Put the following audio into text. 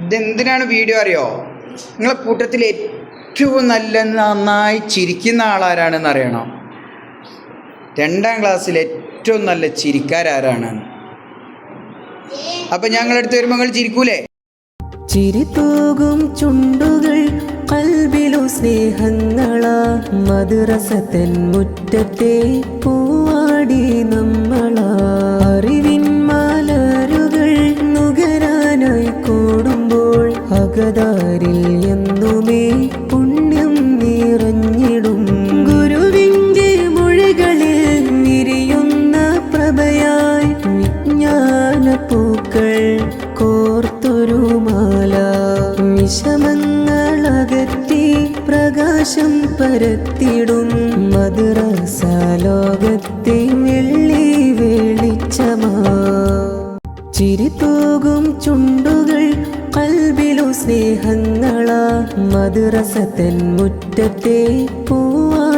ഇതെന്തിനാണ് video അറിയോ? നിങ്ങളെ കൂട്ടത്തിൽ ഏറ്റവും നന്നായി ചിരിക്കുന്ന ആളാരാണെന്ന് അറിയണം. 2ാം ക്ലാസ്സിൽ ഏറ്റവും നല്ല ചിരിക്കാരാരാണ്? അപ്പം ഞങ്ങളടുത്ത് വരുമ്പോൾ നിങ്ങൾ ചിരിക്കൂലേ? ചിരി തൂകും ചുണ്ടുകൾ കൽബിലു സ്നേഹങ്ങളാ, മദ്രസത്തൻ മുറ്റത്തെ പൂവാടി നമ്മളാ. അറിവിൻ മലരുകൾ നുകരാനായി കൂടുമ്പോൾ അകതാരിൽ എന്നുമേ പുണ്യം നിറഞ്ഞിടും. ഗുരുവിൻ്റെ മൊഴികളിൽ വിരിയുന്ന പ്രഭയായി വിജ്ഞാനപ്പൂക്കൾ കോർത്തൊരു മാല. വിഷമങ്ങളകറ്റി പ്രകാശം പരത്തിടും മദ്രസ ലോകത്തെ വെള്ളി വെളിച്ചമാ. ചിരി തൂകും ചുണ്ടുകൾ കൽബിലു സ്നേഹങ്ങളാ, മദ്രസത്തൻ മുറ്റത്തെ പൂവാ